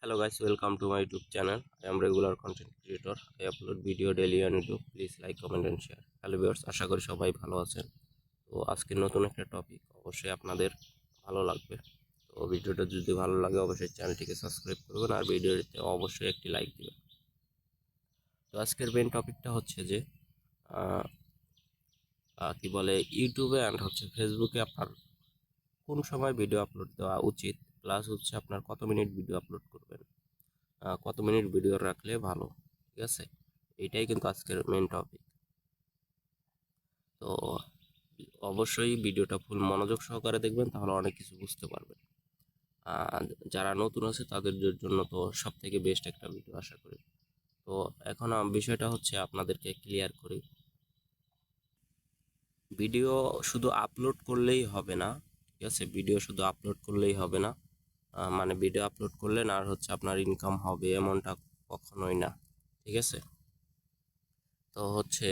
Hello guys, welcome to my YouTube channel. I am regular content creator. I upload video daily on YouTube. Please like, comment and share. Hello viewers, আশা করি সবাই ভালো আছেন। তো আজকে নতুন একটা topic অবশ্যই আপনাদের ভালো লাগবে। তো ভিডিওটা যদি ভালো লাগে অবশ্যই চ্যানেলটিকে সাবস্ক্রাইব করবেন আর ভিডিওতে অবশ্যই একটি লাইক দিবেন। তো আজকের মেইন টপিকটা হচ্ছে যে কি বলে ইউটিউবে অ্যান্ড হচ্ছে ফেসবুকে আপনার কোন সময় ভিডিও আপলোড দেওয়া উচিত, প্লাস হচ্ছে আপনার কত মিনিট ভিডিও আপলোড করবেন, কত মিনিট ভিডিও রাখলে ভালো। ঠিক আছে, এইটাই কিন্তু আজকের মেন টপিক। তো অবশ্যই ভিডিওটা ফুল মনোযোগ সহকারে দেখবেন, তাহলে অনেক কিছু বুঝতে পারবেন। যারা নতুন আছে তাদের জন্য তো সব থেকে বেস্ট একটা ভিডিও আশা করি। তো এখন বিষয়টা হচ্ছে আপনাদেরকে ক্লিয়ার করি, ভিডিও শুধু আপলোড করলেই হবে না। ঠিক আছে, ভিডিও শুধু আপলোড করলেই হবে না, মানে ভিডিও আপলোড করলেন আর হচ্ছে আপনার ইনকাম হবে এমনটা কখনোই না। ঠিক আছে, তো হচ্ছে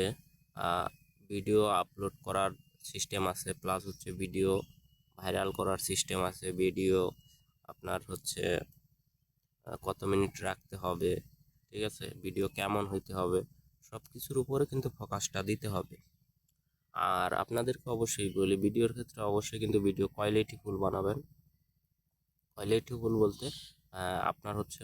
ভিডিও আপলোড করার সিস্টেম আছে, প্লাস হচ্ছে ভিডিও ভাইরাল করার সিস্টেম আছে। ভিডিও আপনার হচ্ছে কত মিনিট রাখতে হবে, ঠিক আছে, ভিডিও কেমন হইতে হবে, সব কিছুর উপরে কিন্তু ফোকাসটা দিতে হবে। আর আপনাদেরকে অবশ্যই বলি, ভিডিওর ক্ষেত্রে অবশ্যই কিন্তু ভিডিও কোয়ালিটিফুল বানাবেন। কোয়ালিটিফুল বলতে আপনার হচ্ছে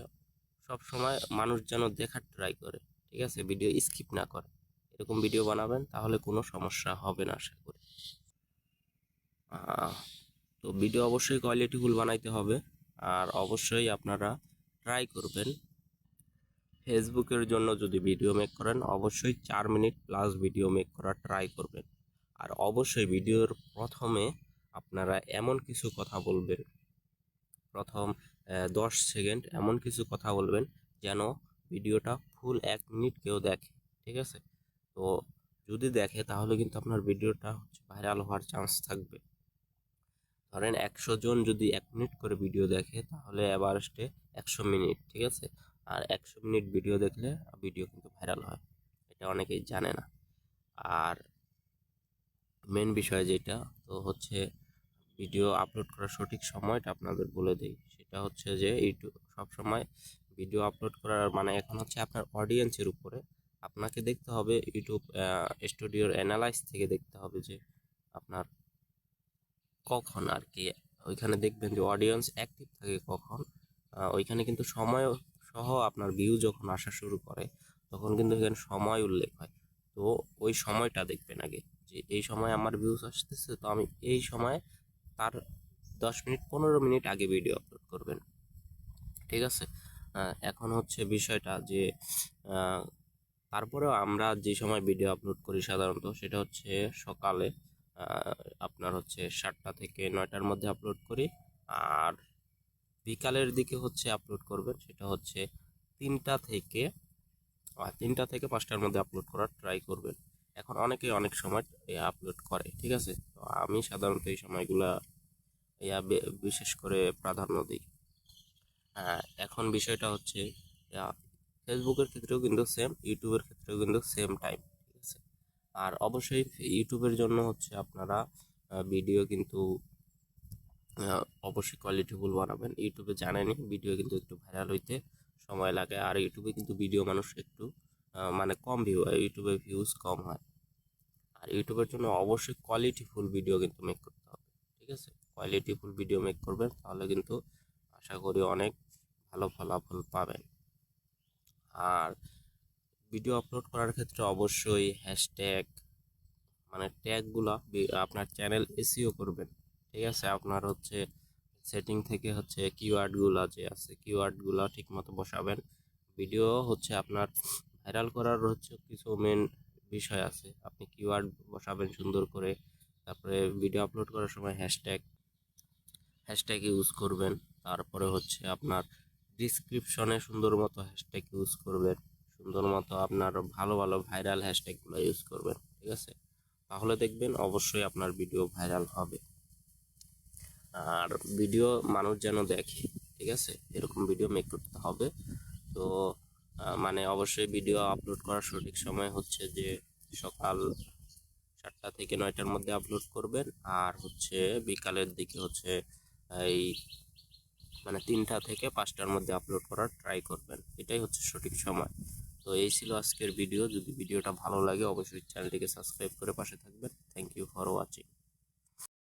সব সময় মানুষ যেন দেখার ট্রাই করে, ঠিক আছে, ভিডিও স্কিপ না করে, এরকম ভিডিও বানাবেন, তাহলে কোনো সমস্যা হবে না আশা করি। তো ভিডিও অবশ্যই কোয়ালিটিফুল বানাইতে হবে। আর অবশ্যই আপনারা ট্রাই করবেন, ফেসবুকের জন্য যদি ভিডিও মেক করেন অবশ্যই 4 মিনিট প্লাস ভিডিও মেক করার ট্রাই করবেন। আর অবশ্যই ভিডিওর প্রথমে আপনারা এমন কিছু কথা বলবেন, প্রথম 10 সেকেন্ড এমন কিছু কথা বলবেন যেন ভিডিওটা ফুল 1 মিনিট কেউ দেখে। ঠিক আছে, তো যদি দেখে তাহলে কিন্তু আপনার ভিডিওটা হচ্ছে ভাইরাল হওয়ার চান্স থাকবে। ধরেন 100 জন যদি 1 মিনিট করে ভিডিও দেখে তাহলে এভারেস্টে 100 মিনিট। ঠিক আছে, আর 100 মিনিট ভিডিও দেখলে ভিডিও কিন্তু ভাইরাল হয়, এটা অনেকেই জানে না। আর মেন বিষয় যেটা তো হচ্ছে ভিডিও আপলোড করার সঠিক সময়টা আপনাদের বলে দেই, সেটা হচ্ছে যে ইউটিউব সবসময় ভিডিও আপলোড করার মানে এখন হচ্ছে আপনার অডিয়েন্সের উপরে। আপনাকে দেখতে হবে ইউটিউব স্টুডিওর অ্যানালাইজ থেকে দেখতে হবে যে আপনার কখন আর কি, ওইখানে দেখবেন যে অডিয়েন্স অ্যাক্টিভ থাকে কখন, ওইখানে কিন্তু সময় সহ আপনার ভিউ যখন আসা শুরু করে তখন কিন্তু এখানে সময় উল্লেখ হয়। তো ওই সময়টা দেখবেন আগে, যে এই সময় আমার ভিউজ আসতেছে, তো আমি এই সময় তার 10 মিনিট 15 মিনিট আগে ভিডিও আপলোড করবেন। ঠিক আছে, এখন হচ্ছে বিষয়টা যে তারপরেও আমরা যে সময় ভিডিও আপলোড করি সাধারণত সেটা হচ্ছে সকালে, আপনার হচ্ছে 7টা থেকে 9টার মধ্যে আপলোড করি। আর বিকালের দিকে হচ্ছে আপলোড করবেন, সেটা হচ্ছে 3টা থেকে 5টার মধ্যে আপলোড করার ট্রাই করবেন। এখন অনেকেই অনেক সময় আপলোড করে, ঠিক আছে, তো আমি সাধারণত এই সময়গুলা বিশেষ করে প্রাধান্য দিই। এখন বিষয়টা হচ্ছে ফেসবুকের ক্ষেত্রেও কিন্তু সেম, ইউটিউবের ক্ষেত্রেও কিন্তু সেম টাইম। ঠিক আছে, আর অবশ্যই ইউটিউবের জন্য হচ্ছে আপনারা ভিডিও কিন্তু অবশ্যই কোয়ালিটিফুল বানাবেন। ইউটিউবে জানেনই ভিডিও কিন্তু একটু ভাইরাল হইতে সময় লাগে, আর ইউটিউবে কিন্তু ভিডিও মানুষ একটু মানে কম ভিউ হয়, ইউটিউবে ভিউজ কম হয়। আর ইউটিউবের জন্য অবশ্যই কোয়ালিটিফুল ভিডিও কিন্তু মেক করতে হবে। ঠিক আছে, কোয়ালিটিফুল ভিডিও মেক করবেন, তাহলে কিন্তু আশা করি অনেক ভালো ফলাফল পাবেন। আর ভিডিও আপলোড করার ক্ষেত্রে অবশ্যই হ্যাশট্যাগ মানে ট্যাগগুলা আপনার চ্যানেল এসইও করবেন। ঠিক আছে, আপনার হচ্ছে সেটিং থেকে হচ্ছে কিওয়ার্ডগুলা যে আছে কিওয়ার্ডগুলা ঠিক মতো বসাবেন। ভিডিও হচ্ছে আপনার ভাইরাল করার হচ্ছে কিছু মেন বিষয় আছে, আপনি কিওয়ার্ড বসাবেন সুন্দর করে। তারপরে ভিডিও আপলোড করার সময় হ্যাশট্যাগ ইউজ করবেন। তারপরে হচ্ছে আপনার ডিসক্রিপশনে সুন্দর মতো হ্যাশট্যাগ ইউজ করবেন, সুন্দর মতো আপনার ভালো ভালো ভাইরাল হ্যাশট্যাগুলো ইউজ করবেন। ঠিক আছে, তাহলে দেখবেন অবশ্যই আপনার ভিডিও ভাইরাল হবে। আর ভিডিও মানুষ যেন দেখে, ঠিক আছে, এরকম ভিডিও মেক করতে হবে। তো মানে অবশ্যই ভিডিও আপলোড করার সঠিক সময় হচ্ছে যে সকাল 7টা থেকে 9টার মধ্যে আপলোড করবেন। আর হচ্ছে বিকালের দিকে হচ্ছে এই মানে 3টা থেকে 5টার মধ্যে আপলোড করার ট্রাই করবেন, এটাই হচ্ছে সঠিক সময়। তো এই ছিল আজকের ভিডিও। যদি ভিডিওটা ভালো লাগে অবশ্যই চ্যানেলটিকে সাবস্ক্রাইব করে পাশে থাকবেন। Thank you for watching.